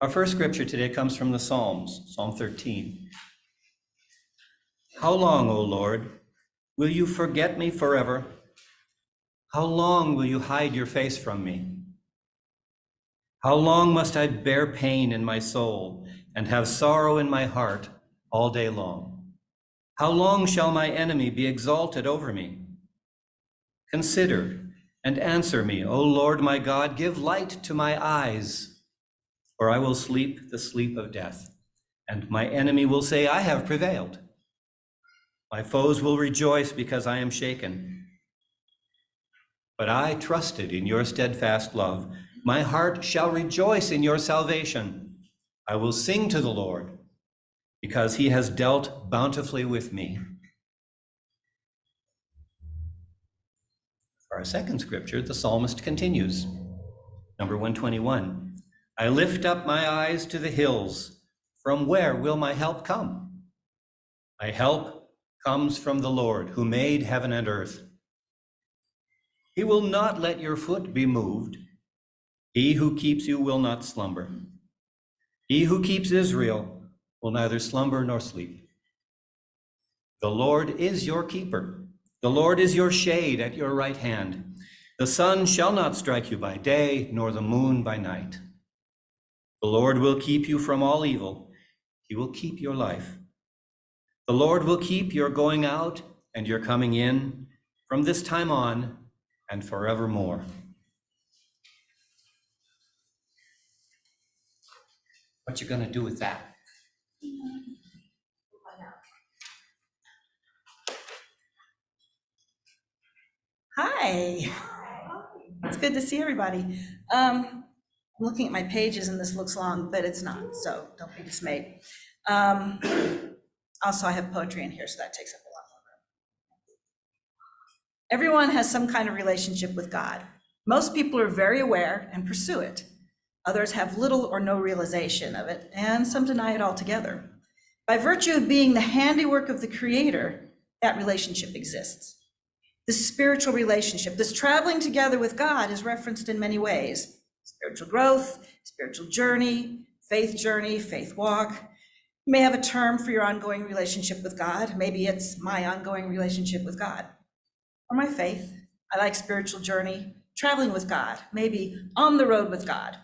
Our first scripture today comes from the Psalms, Psalm 13. How long, O Lord, will you forget me forever? How long will you hide your face from me? How long must I bear pain in my soul and have sorrow in my heart all day long? How long shall my enemy be exalted over me? Consider and answer me, O Lord my God, give light to my eyes, or I will sleep the sleep of death, and my enemy will say, I have prevailed. My foes will rejoice because I am shaken. But I trusted in your steadfast love. My heart shall rejoice in your salvation. I will sing to the Lord because he has dealt bountifully with me. For our second scripture, the psalmist continues. Number 121. I lift up my eyes to the hills. From where will my help come? My help comes from the Lord who made heaven and earth. He will not let your foot be moved. He who keeps you will not slumber. He who keeps Israel will neither slumber nor sleep. The Lord is your keeper. The Lord is your shade at your right hand. The sun shall not strike you by day, nor the moon by night. The Lord will keep you from all evil. He will keep your life. The Lord will keep your going out and your coming in from this time on and forevermore. What you gonna do with that? Hi, it's good to see everybody. I'm looking at my pages and this looks long, but it's not, so don't be dismayed. Also, I have poetry in here, so that takes up a lot more room. Everyone has some kind of relationship with God. Most people are very aware and pursue it. Others have little or no realization of it, and some deny it altogether. By virtue of being the handiwork of the Creator, that relationship exists. This spiritual relationship, this traveling together with God, is referenced in many ways. Spiritual growth, spiritual journey, faith walk. You may have a term for your ongoing relationship with God. Maybe it's my ongoing relationship with God, or my faith. I like spiritual journey, traveling with God, maybe on the road with God.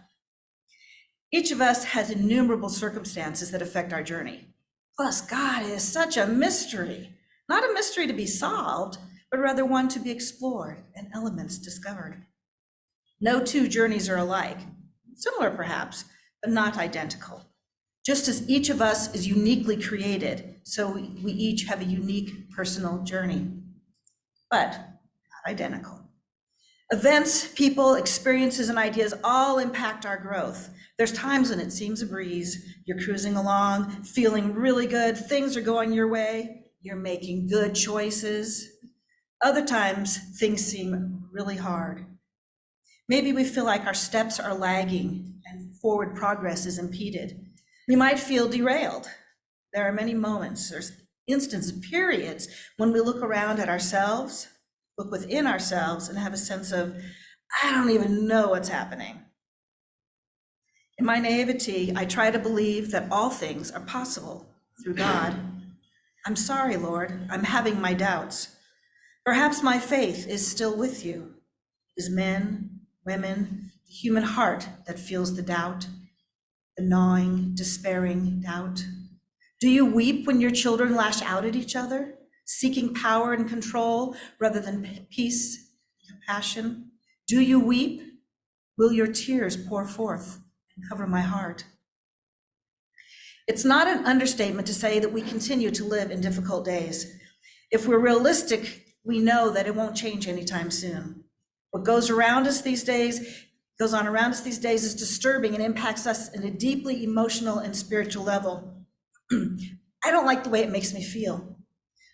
Each of us has innumerable circumstances that affect our journey. Plus, God is such a mystery, not a mystery to be solved, but rather one to be explored and elements discovered. No two journeys are alike, similar perhaps, but not identical. Just as each of us is uniquely created, so we each have a unique personal journey, but not identical. Events, people, experiences, and ideas all impact our growth. There's times when it seems a breeze. You're cruising along, feeling really good, things are going your way, you're making good choices. Other times, things seem really hard. Maybe we feel like our steps are lagging and forward progress is impeded. We might feel derailed. There are many moments, there's instances, periods, when we look around at ourselves, look within ourselves, and have a sense of, I don't even know what's happening. In my naivety, I try to believe that all things are possible through God. I'm sorry, Lord, I'm having my doubts. Perhaps my faith is still with you. It is men, women, the human heart that feels the doubt, the gnawing, despairing doubt. Do you weep when your children lash out at each other, seeking power and control rather than peace and compassion? Do you weep? Will your tears pour forth and cover my heart? It's not an understatement to say that we continue to live in difficult days. If we're realistic, we know that it won't change anytime soon. What goes on around us these days is disturbing and impacts us in a deeply emotional and spiritual level. I don't like the way it makes me feel.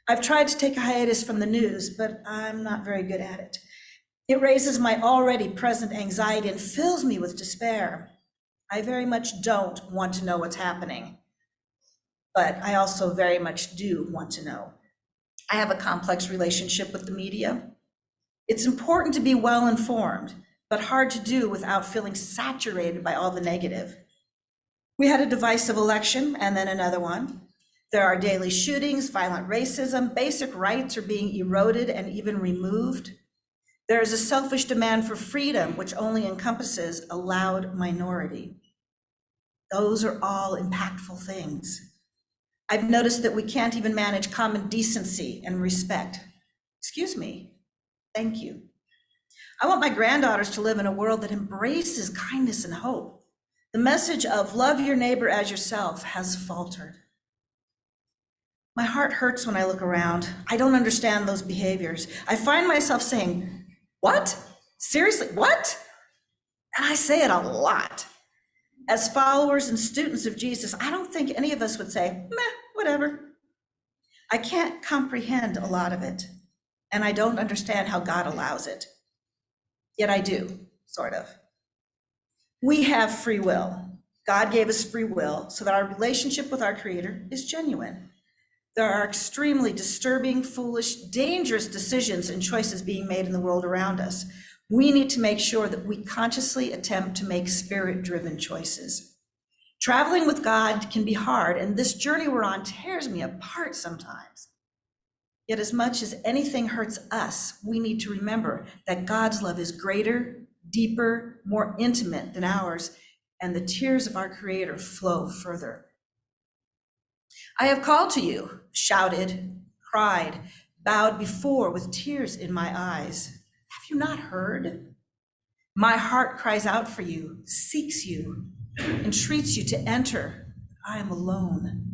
I've tried to take a hiatus from the news, but I'm not very good at it. It raises my already present anxiety and fills me with despair. I very much don't want to know what's happening, but I also very much do want to know. I have a complex relationship with the media. It's important to be well informed, but hard to do without feeling saturated by all the negative. We had a divisive election and then another one. There are daily shootings, violent racism, basic rights are being eroded and even removed. There is a selfish demand for freedom, which only encompasses a loud minority. Those are all impactful things. I've noticed that we can't even manage common decency and respect. Excuse me, thank you. I want my granddaughters to live in a world that embraces kindness and hope. The message of love your neighbor as yourself has faltered. My heart hurts when I look around. I don't understand those behaviors. I find myself saying, what? Seriously, what? And I say it a lot. As followers and students of Jesus, I don't think any of us would say, meh, whatever. I can't comprehend a lot of it, and I don't understand how God allows it. Yet I do, sort of. We have free will. God gave us free will so that our relationship with our Creator is genuine. There are extremely disturbing, foolish, dangerous decisions and choices being made in the world around us. We need to make sure that we consciously attempt to make spirit-driven choices. Traveling with God can be hard, and this journey we're on tears me apart sometimes. Yet as much as anything hurts us, we need to remember that God's love is greater, deeper, more intimate than ours, and the tears of our Creator flow further. I have called to you, shouted, cried, bowed before with tears in my eyes. Have you not heard? My heart cries out for you, seeks you, entreats you to enter. I am alone.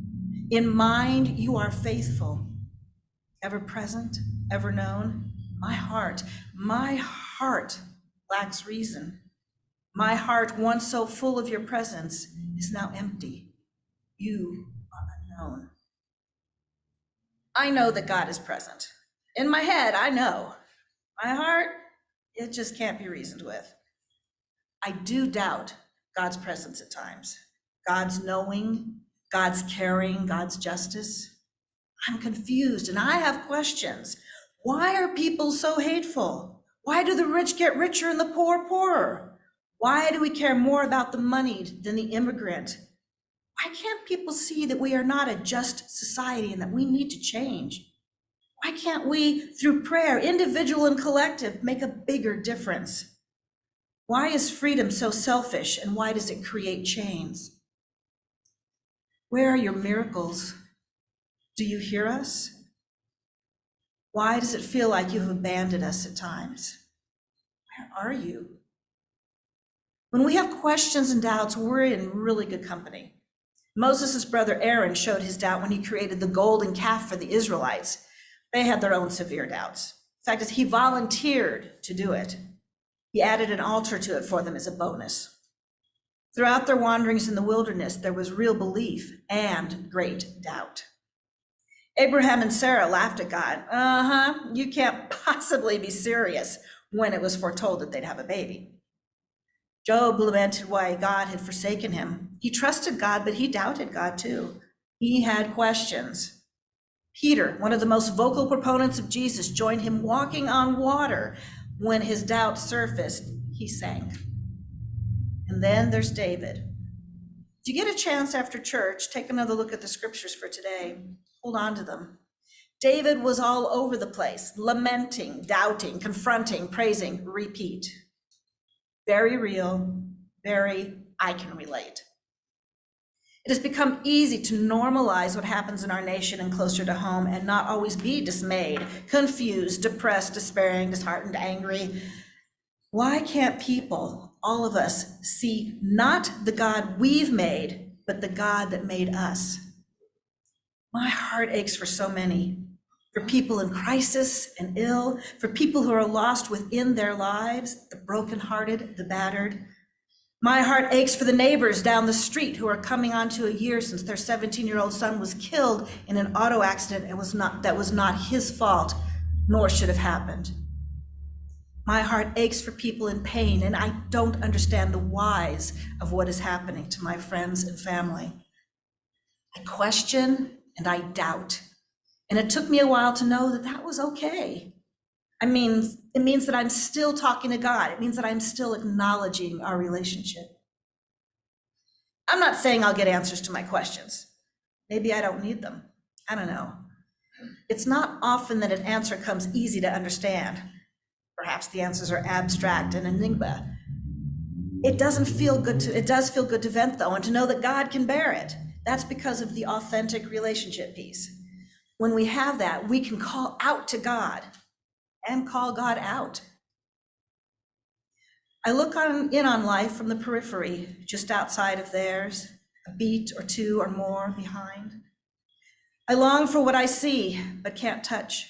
In mind, you are faithful, ever present, ever known. My heart lacks reason. My heart, once so full of your presence, is now empty. You are unknown. I know that God is present. In my head, I know. My heart, it just can't be reasoned with. I do doubt God's presence at times, God's knowing, God's caring, God's justice. I'm confused and I have questions. Why are people so hateful? Why do the rich get richer and the poor poorer? Why do we care more about the moneyed than the immigrant? Why can't people see that we are not a just society and that we need to change? Why can't we, through prayer, individual and collective, make a bigger difference? Why is freedom so selfish, and why does it create chains? Where are your miracles? Do you hear us? Why does it feel like you have abandoned us at times? Where are you? When we have questions and doubts, we're in really good company. Moses' brother Aaron showed his doubt when he created the golden calf for the Israelites. They had their own severe doubts. The fact is, he volunteered to do it. He added an altar to it for them as a bonus. Throughout their wanderings in the wilderness, there was real belief and great doubt. Abraham and Sarah laughed at God. You can't possibly be serious, when it was foretold that they'd have a baby. Job lamented why God had forsaken him. He trusted God, but he doubted God too. He had questions. Peter, one of the most vocal proponents of Jesus, joined him walking on water. When his doubt surfaced, he sank. And then there's David. If you get a chance after church, take another look at the scriptures for today. Hold on to them. David was all over the place, lamenting, doubting, confronting, praising, repeat. Very real, very I can relate. It has become easy to normalize what happens in our nation and closer to home and not always be dismayed, confused, depressed, despairing, disheartened, angry. Why can't people, all of us, see not the God we've made, but the God that made us? My heart aches for so many, for people in crisis and ill, for people who are lost within their lives, the brokenhearted, the battered. My heart aches for the neighbors down the street who are coming on to a year since their 17-year-old son was killed in an auto accident that was not his fault, nor should have happened. My heart aches for people in pain, and I don't understand the whys of what is happening to my friends and family. I question and I doubt, and it took me a while to know that that was okay. I mean, it means that I'm still talking to God. It means that I'm still acknowledging our relationship. I'm not saying I'll get answers to my questions. Maybe I don't need them. I don't know. It's not often that an answer comes easy to understand. Perhaps the answers are abstract and enigma. It does feel good to vent though, and to know that God can bear it. That's because of the authentic relationship piece. When we have that, we can call out to God and call God out. I look in on life from the periphery, just outside of theirs, a beat or two or more behind. I long for what I see, but can't touch.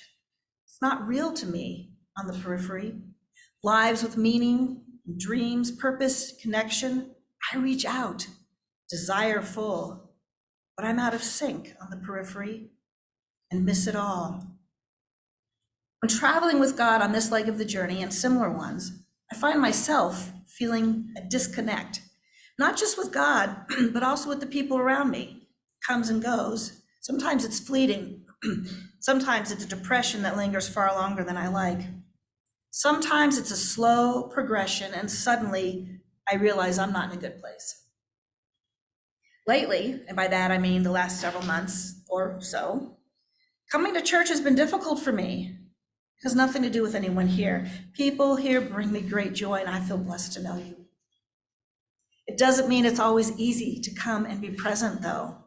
It's not real to me on the periphery. Lives with meaning, dreams, purpose, connection. I reach out, desire full, but I'm out of sync on the periphery and miss it all. When traveling with God on this leg of the journey and similar ones, I find myself feeling a disconnect, not just with God, but also with the people around me. It comes and goes. Sometimes it's fleeting. Sometimes it's a depression that lingers far longer than I like. Sometimes it's a slow progression, and suddenly I realize I'm not in a good place. Lately, and by that I mean the last several months or so, coming to church has been difficult for me. It has nothing to do with anyone here. People here bring me great joy, and I feel blessed to know you. It doesn't mean it's always easy to come and be present, though.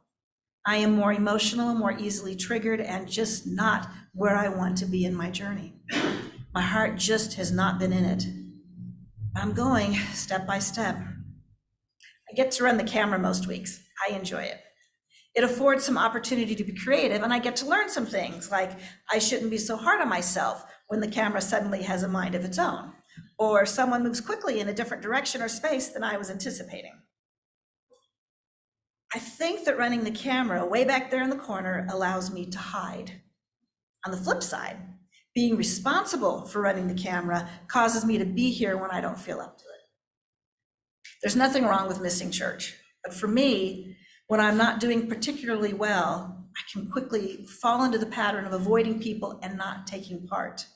I am more emotional, more easily triggered, and just not where I want to be in my journey. My heart just has not been in it. I'm going step by step. I get to run the camera most weeks. I enjoy it. It affords some opportunity to be creative, and I get to learn some things, like I shouldn't be so hard on myself when the camera suddenly has a mind of its own, or someone moves quickly in a different direction or space than I was anticipating. I think that running the camera way back there in the corner allows me to hide. On the flip side, being responsible for running the camera causes me to be here when I don't feel up to it. There's nothing wrong with missing church, but for me, when I'm not doing particularly well, I can quickly fall into the pattern of avoiding people and not taking part.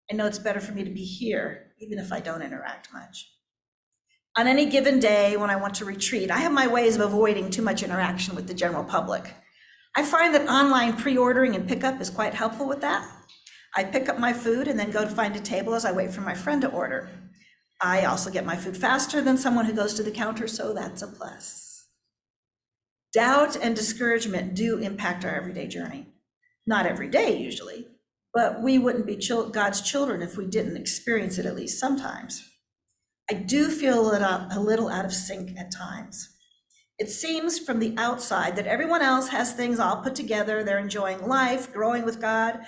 I know it's better for me to be here, even if I don't interact much. On any given day when I want to retreat, I have my ways of avoiding too much interaction with the general public. I find that online pre-ordering and pickup is quite helpful with that. I pick up my food and then go to find a table as I wait for my friend to order. I also get my food faster than someone who goes to the counter, so that's a plus. Doubt and discouragement do impact our everyday journey. Not every day usually, but we wouldn't be God's children if we didn't experience it at least sometimes. I do feel a little out of sync at times. It seems from the outside that everyone else has things all put together, they're enjoying life, growing with God.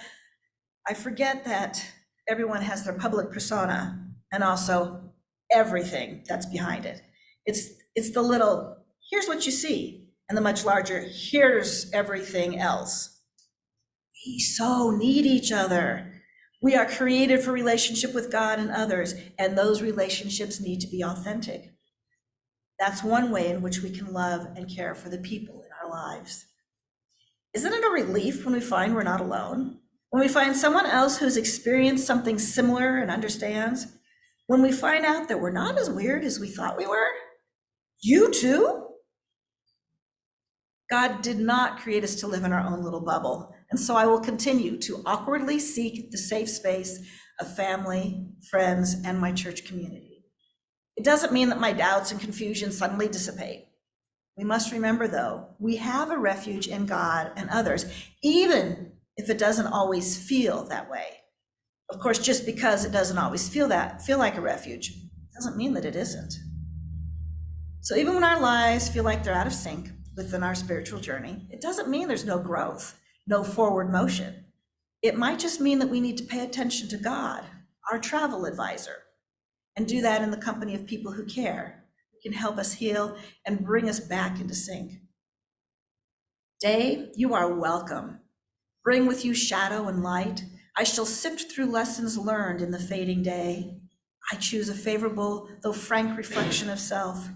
I forget that everyone has their public persona and also everything that's behind it. It's the little, here's what you see, and the much larger, here's everything else. We so need each other. We are created for relationship with God and others, and those relationships need to be authentic. That's one way in which we can love and care for the people in our lives. Isn't it a relief when we find we're not alone? When we find someone else who's experienced something similar and understands? When we find out that we're not as weird as we thought we were? You too? God did not create us to live in our own little bubble. And so I will continue to awkwardly seek the safe space of family, friends, and my church community. It doesn't mean that my doubts and confusion suddenly dissipate. We must remember, though, we have a refuge in God and others, even if it doesn't always feel that way. Of course, just because it doesn't always feel like a refuge, doesn't mean that it isn't. So even when our lives feel like they're out of sync within our spiritual journey, it doesn't mean there's no growth, no forward motion. It might just mean that we need to pay attention to God, our travel advisor, and do that in the company of people who care, who can help us heal and bring us back into sync. Day, you are welcome. Bring with you shadow and light. I shall sift through lessons learned in the fading day. I choose a favorable, though frank reflection of self.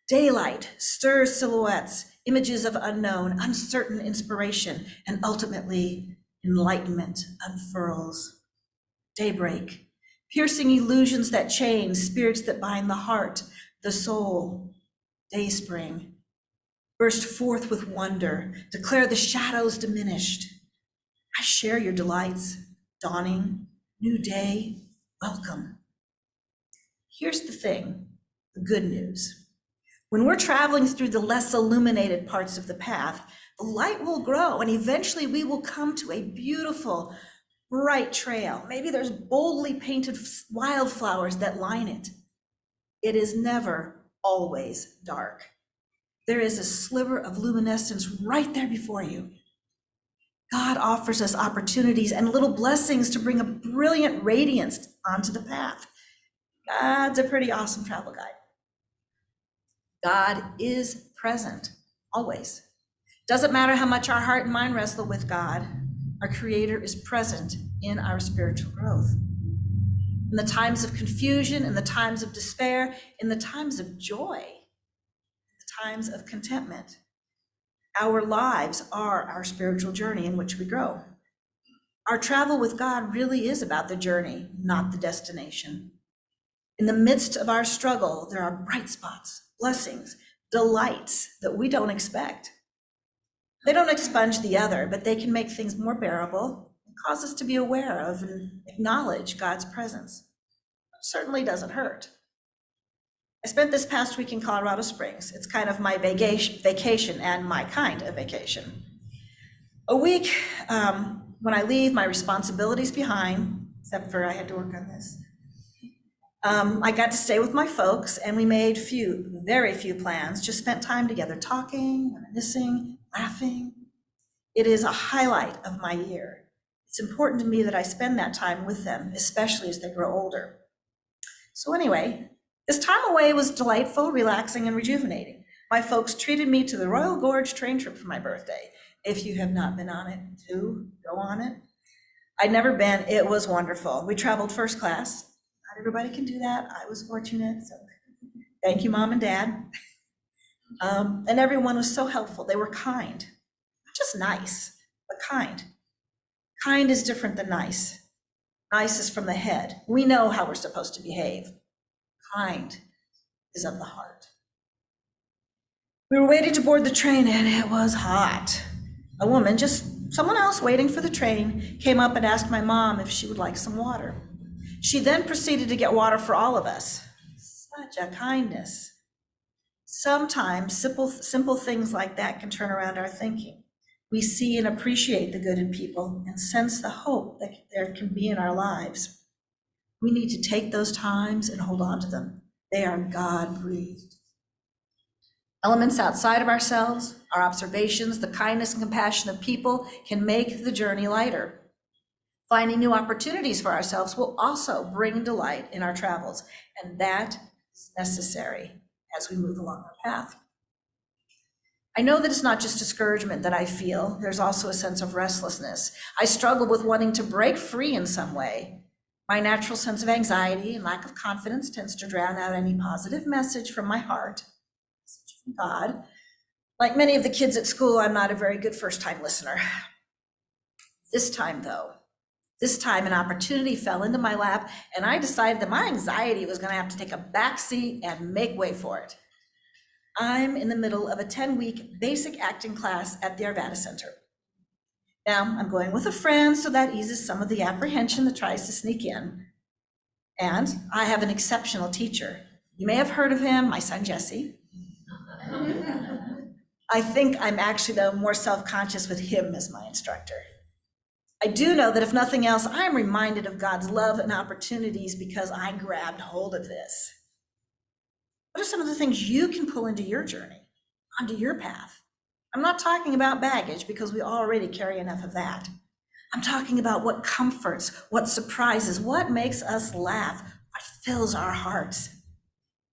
Daylight stirs silhouettes, images of unknown, uncertain inspiration, and ultimately enlightenment unfurls. Daybreak, piercing illusions that chain, spirits that bind the heart, the soul. Dayspring, Burst forth with wonder, declare the shadows diminished. I share your delights, dawning, new day, welcome. Here's the thing, the good news. When we're traveling through the less illuminated parts of the path, the light will grow and eventually we will come to a beautiful, bright trail. Maybe there's boldly painted wildflowers that line it. It is never always dark. There is a sliver of luminescence right there before you. God offers us opportunities and little blessings to bring a brilliant radiance onto the path. God's a pretty awesome travel guide. God is present, always. Doesn't matter how much our heart and mind wrestle with God, our Creator is present in our spiritual growth. In the times of confusion, in the times of despair, in the times of joy, in the times of contentment. Our lives are our spiritual journey in which we grow. Our travel with God really is about the journey, not the destination. In the midst of our struggle, there are bright spots, blessings, delights that we don't expect. They don't expunge the other, but they can make things more bearable and cause us to be aware of and acknowledge God's presence. It certainly doesn't hurt. I spent this past week in Colorado Springs. It's kind of my vacation and my kind of vacation. A week when I leave my responsibilities behind, except for I had to work on this. I got to stay with my folks and we made very few plans, just spent time together talking, reminiscing, laughing. It is a highlight of my year. It's important to me that I spend that time with them, especially as they grow older. So anyway, this time away was delightful, relaxing, and rejuvenating. My folks treated me to the Royal Gorge train trip for my birthday. If you have not been on it, do go on it. I'd never been, it was wonderful. We traveled first class. Not everybody can do that. I was fortunate, so thank you, Mom and Dad. And everyone was so helpful. They were kind, not just nice, but kind. Kind is different than nice. Nice is from the head. We know how we're supposed to behave. Kind is of the heart. We were waiting to board the train and it was hot. A woman, just someone else waiting for the train, came up and asked my mom if she would like some water. She then proceeded to get water for all of us. Such a kindness. Sometimes simple things like that can turn around our thinking. We see and appreciate the good in people and sense the hope that there can be in our lives. We need to take those times and hold on to them. They are God-breathed. Elements outside of ourselves, our observations, the kindness and compassion of people can make the journey lighter. Finding new opportunities for ourselves will also bring delight in our travels, and that is necessary as we move along our path. I know that it's not just discouragement that I feel, there's also a sense of restlessness. I struggle with wanting to break free in some way. My natural sense of anxiety and lack of confidence tends to drown out any positive message from my heart, message from God. Like many of the kids at school, I'm not a very good first-time listener. This time an opportunity fell into my lap and I decided that my anxiety was gonna have to take a backseat and make way for it. I'm in the middle of a 10-week basic acting class at the Arvada Center. Now, I'm going with a friend, so that eases some of the apprehension that tries to sneak in. And I have an exceptional teacher. You may have heard of him, my son, Jesse. I think I'm actually, though, more self-conscious with him as my instructor. I do know that if nothing else, I'm reminded of God's love and opportunities because I grabbed hold of this. What are some of the things you can pull into your journey, onto your path? I'm not talking about baggage because we already carry enough of that. I'm talking about what comforts, what surprises, what makes us laugh, what fills our hearts.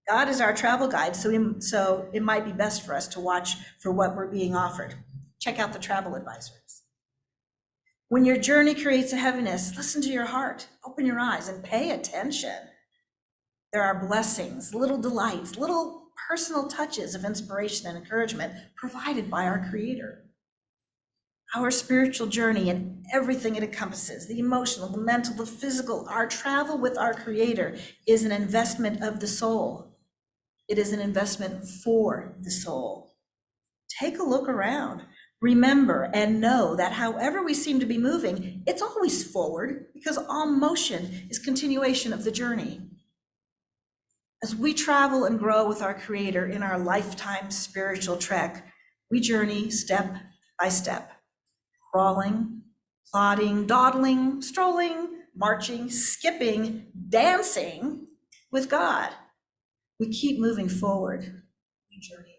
God is our travel guide, so it might be best for us to watch for what we're being offered. Check out the travel advisories. When your journey creates a heaviness, listen to your heart, open your eyes, and pay attention. There are blessings, little delights, little personal touches of inspiration and encouragement provided by our Creator. Our spiritual journey and everything it encompasses, the emotional, the mental, the physical, our travel with our Creator is an investment of the soul. It is an investment for the soul. take a look around. Remember and know that however we seem to be moving, it's always forward, because all motion is continuation of the journey. As we travel and grow with our Creator in our lifetime spiritual trek, we journey step by step, crawling, plodding, dawdling, strolling, marching, skipping, dancing with God. We keep moving forward. We journey